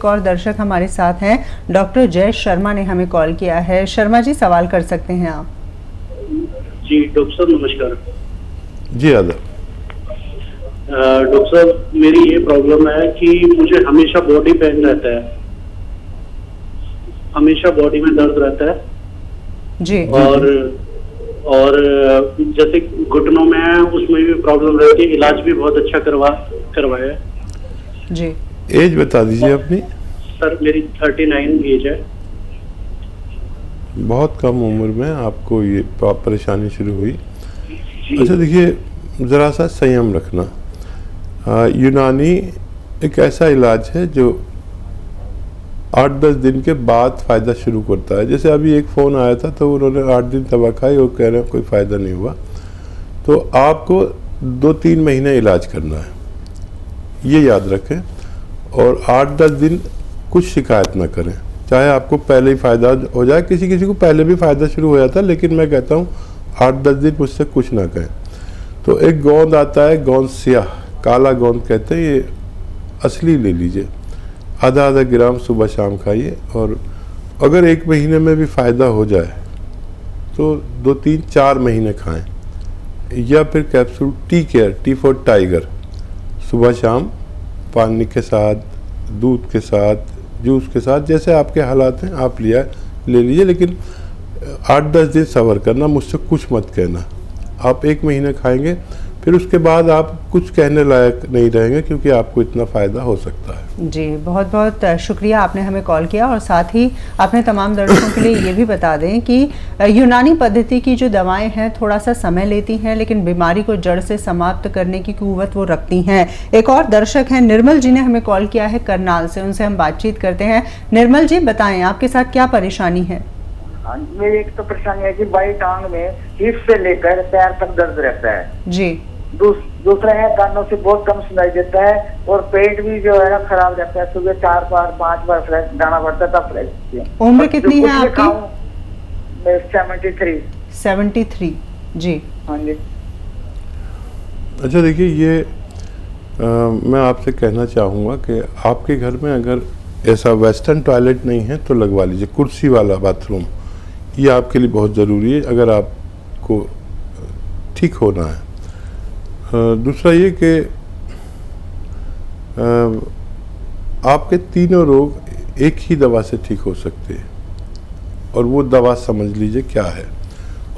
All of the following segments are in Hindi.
एक और दर्शक हमारे साथ हैं, डॉक्टर जय शर्मा ने हमें कॉल किया है। शर्मा जी, सवाल कर सकते हैं आप। जी डॉक्टर साहब नमस्कार। जी आदाब। डॉक्टर साहब मेरी ये प्रॉब्लम है कि मुझे हमेशा बॉडी पेन रहता है, हमेशा बॉडी में दर्द रहता है जी। और जैसे घुटनों में है उसमें भी प्रॉब्लम रहती है, इलाज भी बहुत अच्छा करवाया जी। एज बता दीजिए अपनी। सर मेरी 39 एज है। बहुत कम उम्र में आपको ये परेशानी शुरू हुई। अच्छा देखिए, ज़रा सा संयम रखना। यूनानी एक ऐसा इलाज है जो 8-10 दिन के बाद फ़ायदा शुरू करता है। जैसे अभी एक फ़ोन आया था तो उन्होंने 8 दिन दवा खाई और कह रहे हैं कोई फ़ायदा नहीं हुआ। तो आपको 2-3 महीने इलाज करना है, ये याद रखें। और 8-10 दिन कुछ शिकायत ना करें, चाहे आपको पहले ही फ़ायदा हो जाए। किसी किसी को पहले भी फ़ायदा शुरू हो जाता है, लेकिन मैं कहता हूँ 8-10 दिन मुझसे कुछ ना कहें। तो एक गोंद आता है, गोंद स्याह, काला गोंद कहते हैं, ये असली ले लीजिए। आधा ग्राम सुबह शाम खाइए। और अगर 1 महीने में भी फ़ायदा हो जाए तो 2-3-4 महीने खाएं। या फिर capsule tea care, T for tiger, सुबह शाम पानी के साथ, दूध के साथ, जूस के साथ, जैसे आपके हालात हैं आप ले लीजिए। लेकिन 8-10 दिन सब्र करना, मुझसे कुछ मत कहना। आप 1 महीने खाएंगे, फिर उसके बाद आप कुछ कहने लायक नहीं रहेंगे, क्योंकि आपको इतना फ़ायदा हो सकता है। जी, बहुत बहुत शुक्रिया, आपने हमें कॉल किया। और साथ ही आपने तमाम दर्शकों के लिए ये भी बता दें कि यूनानी पद्धति की जो दवाएं हैं थोड़ा सा समय लेती हैं, लेकिन बीमारी को जड़ से समाप्त करने की कुव्वत वो रखती हैं। एक और दर्शक हैं, निर्मल जी ने हमें कॉल किया है करनाल से, उनसे हम बातचीत करते हैं। निर्मल जी, बताएं आपके साथ क्या परेशानी है? मेरी एक तो परेशानी है कि बाई टांग में हिप से लेकर पैर तक दर्द रहता है जी। दूसरा है कानों से बहुत कम सुनाई देता है, और पेट भी जो है ना खराब रहता है। सुबह 4 बार 5 बार फ्रेश जाना पड़ता है, तब फ्रेश। उम्र कितनी है आपकी? 73। 73 जी। हाँ जी। अच्छा देखिए, ये मैं आपसे कहना चाहूँगा कि आपके घर में अगर ऐसा वेस्टर्न टॉयलेट नहीं है तो लगवा लीजिए, कुर्सी वाला बाथरूम। ये आपके लिए बहुत ज़रूरी है अगर आपको ठीक होना है। दूसरा ये कि आपके तीनों रोग एक ही दवा से ठीक हो सकते हैं, और वो दवा समझ लीजिए क्या है,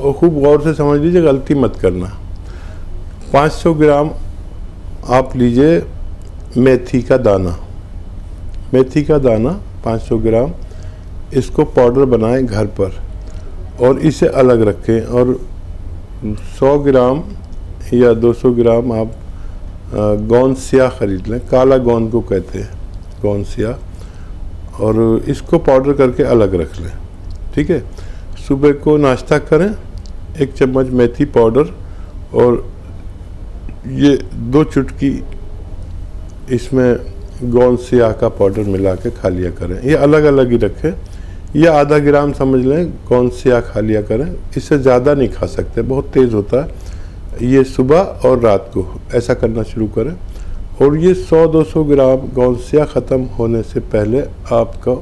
और खूब गौर से समझ लीजिए, गलती मत करना। 500 ग्राम आप लीजिए मेथी का दाना। मेथी का दाना 500 ग्राम, इसको पाउडर बनाएं घर पर और इसे अलग रखें। और 100 ग्राम या 200 ग्राम आप गोंद स्याह खरीद लें, काला गोंद को कहते हैं, गोंद स्याह, और इसको पाउडर करके अलग रख लें। ठीक है। सुबह को नाश्ता करें, 1 चम्मच मेथी पाउडर और ये 2 चुटकी इसमें गोंद स्याह का पाउडर मिला के खा लिया करें। ये अलग अलग ही रखें। या आधा ग्राम समझ लें गोंद स्याह खा लिया करें, इससे ज़्यादा नहीं खा सकते, बहुत तेज़ होता है। ये सुबह और रात को ऐसा करना शुरू करें। और ये 100-200 ग्राम गोंद स्याह ख़त्म होने से पहले आपका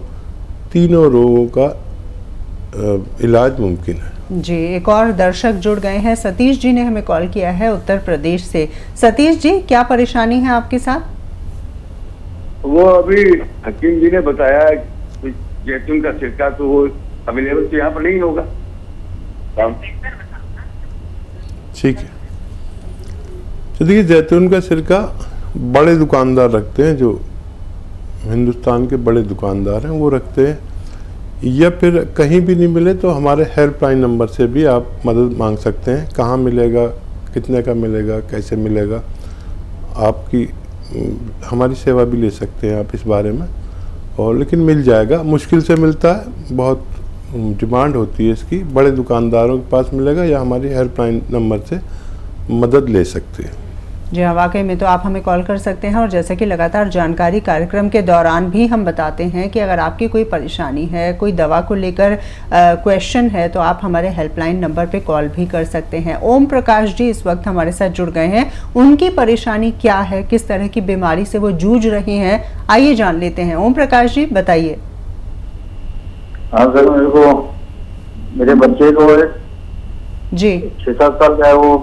तीनों रोगों का इलाज मुमकिन है। जी, एक और दर्शक जुड़ गए हैं, सतीश जी ने हमें कॉल किया है उत्तर प्रदेश से। सतीश जी, क्या परेशानी है आपके साथ? वो अभी हकीम जी ने बताया जैतून का सिरका, तो वो अवेलेबल तो यहाँ पर नहीं होगा। ठीक है। तो देखिए, जैतून का सिरका बड़े दुकानदार रखते हैं, जो हिंदुस्तान के बड़े दुकानदार हैं वो रखते हैं। या फिर कहीं भी नहीं मिले तो हमारे हेल्पलाइन नंबर से भी आप मदद मांग सकते हैं। कहाँ मिलेगा, कितने का मिलेगा, कैसे मिलेगा, आपकी हमारी सेवा भी ले सकते हैं आप इस बारे में। और लेकिन मिल जाएगा, मुश्किल से मिलता है, बहुत डिमांड होती है इसकी। बड़े दुकानदारों के पास मिलेगा, या हमारी हेल्पलाइन नंबर से मदद ले सकते हैं। जी हाँ, वाकई में तो आप हमें कॉल कर सकते हैं और जैसे कि लगातार जानकारी कार्यक्रम के दौरान भी हम बताते हैं कि अगर आपकी कोई परेशानी है, कोई दवा को लेकर क्वेश्चन है, तो आप हमारे हेल्पलाइन नंबर पे कॉल भी कर सकते हैं। ओम प्रकाश जी इस वक्त हमारे साथ जुड़ गए हैं। उनकी परेशानी क्या है, किस तरह की बीमारी से वो जूझ रही हैं, आइए जान लेते हैं। ओम प्रकाश जी बताइए। हाँ सर, मेरे बच्चे को जी 6-7 साल का है, वो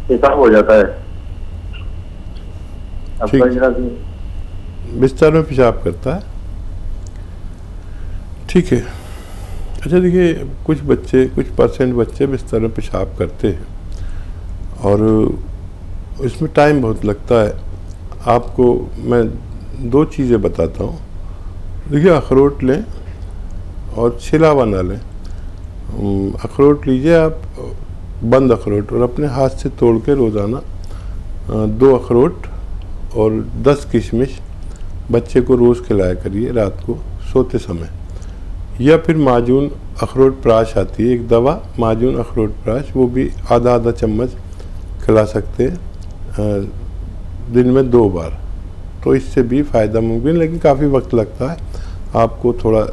पेशाब हो जाता है। ठीक। बिस्तर में पेशाब करता है, ठीक है। अच्छा देखिए, कुछ परसेंट बच्चे बिस्तर में पेशाब करते हैं और इसमें टाइम बहुत लगता है। आपको मैं 2 चीज़ें बताता हूँ। देखिए, अखरोट लें और छिला बना लें। अखरोट लीजिए आप, बंद अखरोट, और अपने हाथ से तोड़ के रोज़ाना 2 अखरोट और 10 किशमिश बच्चे को रोज़ खिलाया करिए रात को सोते समय। या फिर माजून अखरोट प्राश आती है, एक दवा माजून अखरोट प्राश, वो भी आधा चम्मच खिला सकते हैं दिन में 2 बार। तो इससे भी फ़ायदा मुमकिन, लेकिन काफ़ी वक्त लगता है, आपको थोड़ा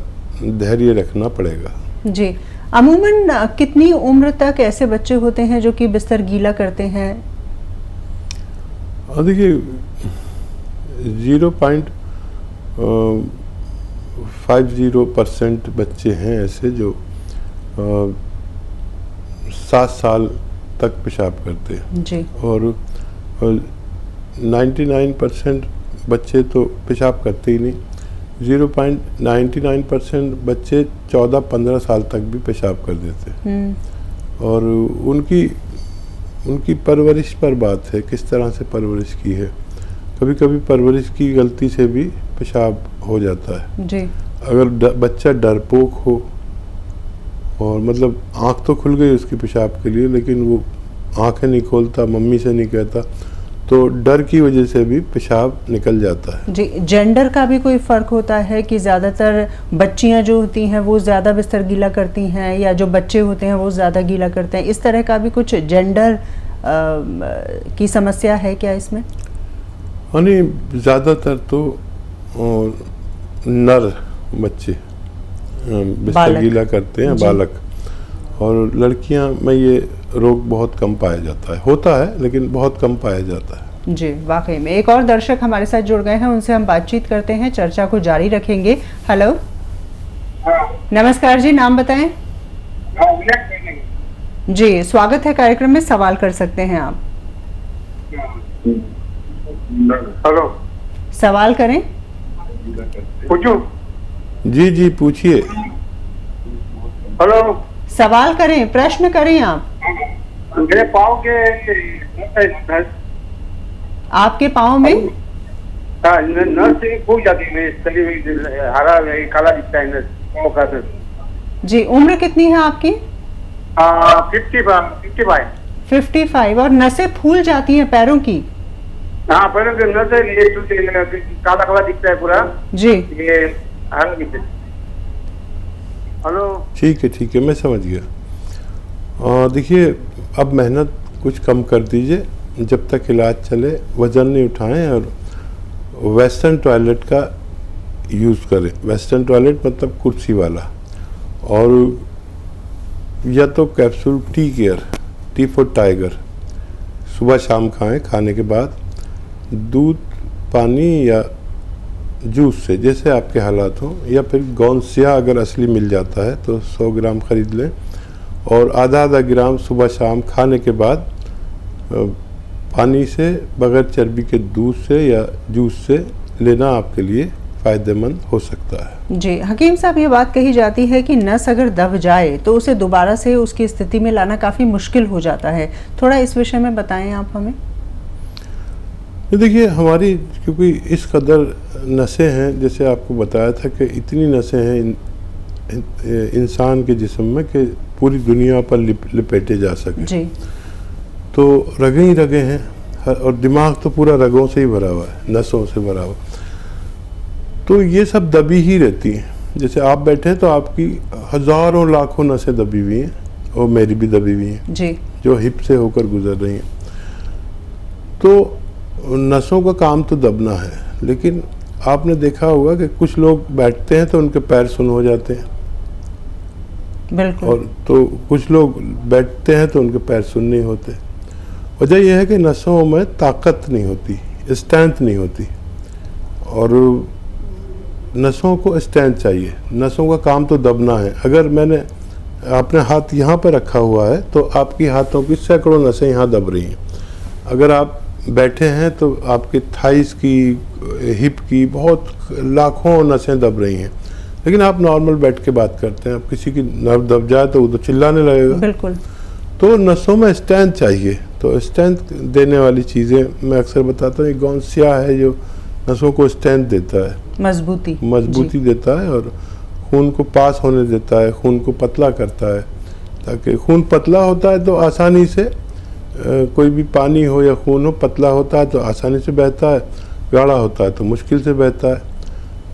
धैर्य रखना पड़ेगा। जी, अमूमन कितनी उम्र तक ऐसे बच्चे होते हैं जो कि बिस्तर गीला करते हैं? देखिए 0.50% बच्चे हैं ऐसे जो 7 साल तक पेशाब करते हैं जी। और 99% बच्चे तो पेशाब करते ही नहीं। 0.99% बच्चे 14-15 साल तक भी पेशाब कर देते हैं। और उनकी परवरिश पर बात है, किस तरह से परवरिश की है। कभी कभी परवरिश की गलती से भी पेशाब हो जाता है जी। अगर बच्चा डरपोक हो और मतलब आँख तो खुल गई उसकी पेशाब के लिए, लेकिन वो आँखें नहीं खोलता, मम्मी से नहीं कहता, तो डर की वजह से भी पेशाब निकल जाता है। जी, जेंडर का भी कोई फ़र्क होता है कि ज़्यादातर बच्चियां जो होती हैं वो ज़्यादा बिस्तर गीला करती हैं या जो बच्चे होते हैं वो ज़्यादा गीला करते हैं? इस तरह का भी कुछ जेंडर की समस्या है क्या इसमें? हाँ, नहीं, ज़्यादातर तो नर बच्चे बिस्तर गीला करते हैं, बालक। और लड़कियां में ये रोग बहुत कम पाया जाता है, होता है लेकिन बहुत कम पाया जाता है। जी, वाकई में। एक और दर्शक हमारे साथ जुड़ गए हैं, उनसे हम बातचीत करते हैं, चर्चा को जारी रखेंगे। हेलो, नमस्कार जी, नाम बताएं। जी, स्वागत है कार्यक्रम में, सवाल कर सकते हैं आप। हेलो, सवाल करें। पूछूं? जी पूछिए। हेलो, सवाल करें, प्रश्न करें आप। मेरे पाँव के आपके पाँव में नस से फूल जाती है, तली हुई हरा काला दिखता है नस पाँव का। जी, उम्र कितनी है आपकी? 55। और नसें फूल जाती हैं पैरों की? हाँ, पैरों के नस काला काला दिखता है पूरा जी। ये हरा दिखता है। हेलो, ठीक है, मैं समझ गया। देखिए, अब मेहनत कुछ कम कर दीजिए, जब तक इलाज चले वज़न नहीं उठाएं और वेस्टर्न टॉयलेट का यूज़ करें। वेस्टर्न टॉयलेट मतलब कुर्सी वाला, और या तो कैप्सूल टी फॉर टाइगर सुबह शाम खाएं, खाने के बाद दूध, पानी या जूस से, जैसे आपके हालात हों, या फिर गौनसिया अगर असली मिल जाता है तो 100 ग्राम ख़रीद लें, और आधा ग्राम सुबह शाम खाने के बाद पानी से, बगैर चर्बी के दूध से या जूस से लेना आपके लिए फ़ायदेमंद हो सकता है। जी, हकीम साहब, ये बात कही जाती है कि नस अगर दब जाए तो उसे दोबारा से उसकी स्थिति में लाना काफ़ी मुश्किल हो जाता है। थोड़ा इस विषय में बताएं आप हमें। देखिए, हमारी क्योंकि इस कदर नसें हैं, जैसे आपको बताया था कि इतनी नसें हैं इंसान के जिस्म में कि पूरी दुनिया पर लिपेटे जा सके। जी। तो रगें ही रगें हैं, और दिमाग तो पूरा रगों से ही भरा हुआ है, नसों से भरा हुआ। तो ये सब दबी ही रहती हैं। जैसे आप बैठे हैं तो आपकी हज़ारों लाखों नसें दबी हुई हैं, और मेरी भी दबी हुई हैं जी। जो हिप से होकर गुजर रही हैं। तो नसों का काम तो दबना है, लेकिन आपने देखा होगा कि कुछ लोग बैठते हैं तो उनके पैर सुन्न हो जाते हैं, बिल्कुल। और तो कुछ लोग बैठते हैं तो उनके पैर सुन्न नहीं होते। वजह यह है कि नसों में ताकत नहीं होती, स्ट्रेंथ नहीं होती, और नसों को स्ट्रेंथ चाहिए। नसों का काम तो दबना है। अगर मैंने अपने हाथ यहाँ पर रखा हुआ है तो आपकी हाथों की सैकड़ों नसें यहाँ दब रही हैं। अगर आप बैठे हैं तो आपके थाइस की, हिप की बहुत लाखों नसें दब रही हैं। लेकिन आप नॉर्मल बैठ के बात करते हैं, आप किसी की नर्व दब जाए तो वो तो चिल्लाने लगेगा। बिल्कुल। तो नसों में स्ट्रेंथ चाहिए। तो स्ट्रेंथ देने वाली चीज़ें मैं अक्सर बताता हूँ, गौनसिया है जो नसों को स्ट्रेंथ देता है, मजबूती देता है, और खून को पास होने देता है, खून को पतला करता है। ताकि खून पतला होता है तो आसानी से कोई भी पानी हो या खून हो, पतला होता है तो आसानी से बहता है, गाढ़ा होता है तो मुश्किल से बहता है।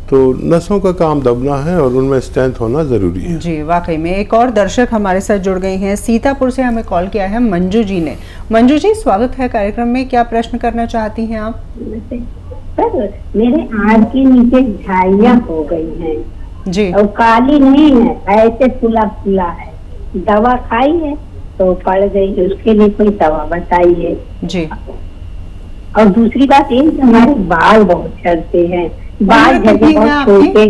तो नसों का काम दबना है और उनमें स्ट्रेंथ होना ज़रूरी है। जी, वाकई में। एक और दर्शक हमारे साथ जुड़ गई हैं, सीतापुर से हमें कॉल किया है मंजू जी ने। मंजू जी, स्वागत है कार्यक्रम में। क्या प्रश्न करना चाहती हैं आप? सर, मेरे आंख के नीचे झाइयाँ हो गई हैं जी, और काली नहीं है, ऐसे फूला फूला है। दवा खाई है तो पड़ गई, उसके लिए कोई दवा बताइए। जी। और दूसरी बात ये कि हमारे बाल बहुत झड़ते हैं, बाल झड़ते बहुत छोटे।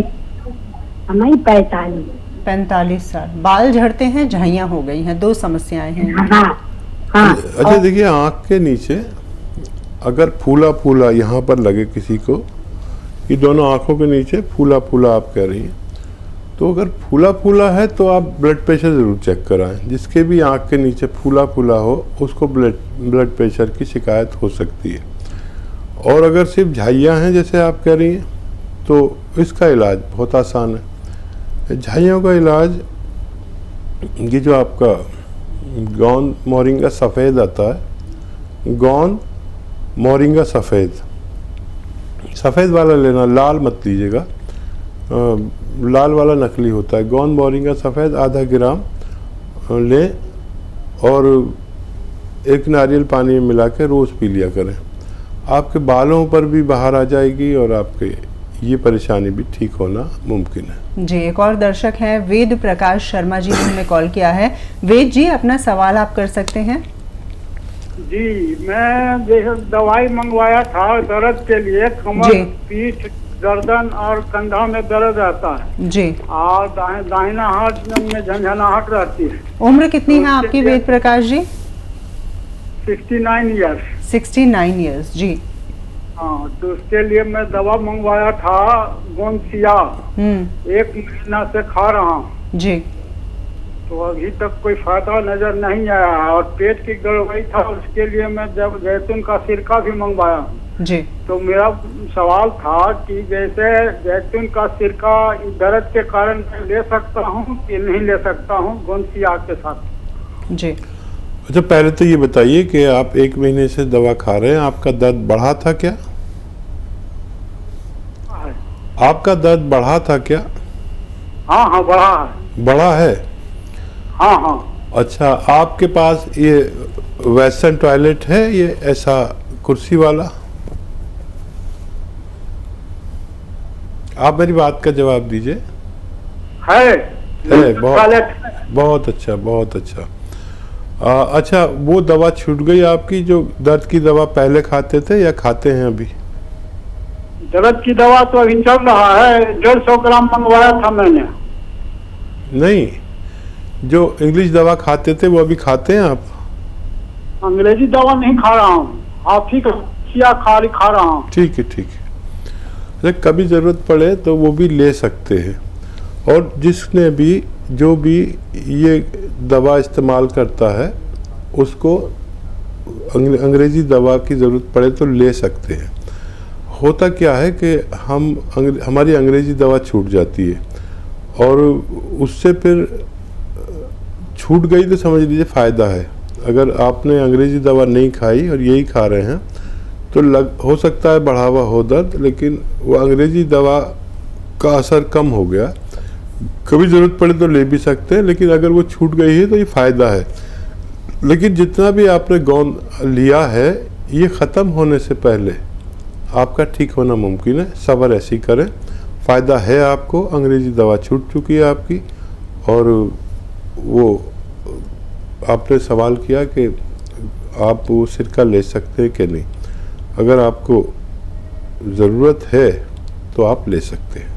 हमारी 45 साल, बाल झड़ते हैं, झाइयाँ हो गई हैं, 2 समस्याएं हैं। हाँ। अच्छा देखिए, आँख के नीचे अगर फूला फूला यहाँ पर लगे किसी को, ये दोनों आँखों के नीचे फूला फूला आप कह रही हैं, तो अगर फूला फूला है तो आप ब्लड प्रेशर ज़रूर चेक कराएं। जिसके भी आँख के नीचे फूला फूला हो उसको ब्लड प्रेशर की शिकायत हो सकती है। और अगर सिर्फ झाइयाँ हैं जैसे आप कह रही हैं तो इसका इलाज बहुत आसान है। झाइयों का इलाज, ये जो आपका गोंद मोरिंगा सफ़ेद आता है, गोंद मोरिंगा सफ़ेद वाला लेना, लाल मत लीजिएगा, लाल वाला नकली होता है। गोंद मोरिंगा सफ़ेद आधा ग्राम लें और एक नारियल पानी में मिला के रोज़ पी लिया करें। आपके बालों पर भी बाहर आ जाएगी और आपके ये परेशानी भी ठीक होना मुमकिन है। जी, एक और दर्शक हैं वेद प्रकाश शर्मा जी ने हमें कॉल किया है। वेद जी, अपना सवाल आप कर सकते हैं। जी, मैं दवाई मंगवाया था दर्द के लिए, कमर, पीठ, गर्दन और कंधा में दर्द रहता है जी, और दाहिना हाथ में झंझनाहट रहती है। उम्र कितनी है आपकी वेद प्रकाश जी? 69 ईयर्स। 69 ईयर्स, जी। हाँ, तो उसके लिए मैं दवा मंगवाया था गोंसिया, 1 महीना से खा रहा हूँ जी, तो अभी तक कोई फायदा नजर नहीं आया। और पेट की गड़बड़ी था, उसके लिए मैं जब जैतून का सिरका भी मंगवाया जी। तो मेरा सवाल था कि जैसे जैतून का सिरका दर्द के कारण ले सकता हूँ कि नहीं ले सकता हूँ गोंसिया के साथ? जी। अच्छा, पहले तो ये बताइए कि आप 1 महीने से दवा खा रहे हैं, आपका दर्द बढ़ा था क्या? आपका दर्द बढ़ा था क्या? हाँ, बढ़ा है। बढ़ा है? हाँ। अच्छा, आपके पास ये वेस्टर्न टॉयलेट है, ये ऐसा कुर्सी वाला? आप मेरी बात का जवाब दीजिए। है बहुत अच्छा, बहुत अच्छा। अच्छा, वो दवा छूट गई आपकी जो दर्द की दवा पहले खाते थे या खाते हैं अभी? दर्द की दवा तो अभी चल रहा है, 150 ग्राम मंगवाया था मैंने। नहीं, जो इंग्लिश दवा खाते थे वो अभी खाते हैं आप? अंग्रेजी दवा नहीं खा रहा हूँ, आप ही खा रहा हूँ। ठीक है। कभी ज़रूरत पड़े तो वो भी ले सकते हैं। और जिसने भी जो भी ये दवा इस्तेमाल करता है उसको अंग्रेज़ी दवा की ज़रूरत पड़े तो ले सकते हैं। होता क्या है कि हमारी अंग्रेज़ी दवा छूट जाती है और उससे फिर छूट गई तो समझ लीजिए फ़ायदा है। अगर आपने अंग्रेज़ी दवा नहीं खाई और यही खा रहे हैं तो हो सकता है बढ़ावा हो दर्द, लेकिन वो अंग्रेज़ी दवा का असर कम हो गया। कभी ज़रूरत पड़े तो ले भी सकते हैं, लेकिन अगर वो छूट गई है तो ये फ़ायदा है। लेकिन जितना भी आपने गोंद लिया है ये ख़त्म होने से पहले आपका ठीक होना मुमकिन है। सब्र ऐसी करें, फ़ायदा है आपको। अंग्रेज़ी दवा छूट चुकी है आपकी। और वो आपने सवाल किया कि आप वो सिरका ले सकते हैं कि नहीं। अगर आपको ज़रूरत है तो आप ले सकते हैं।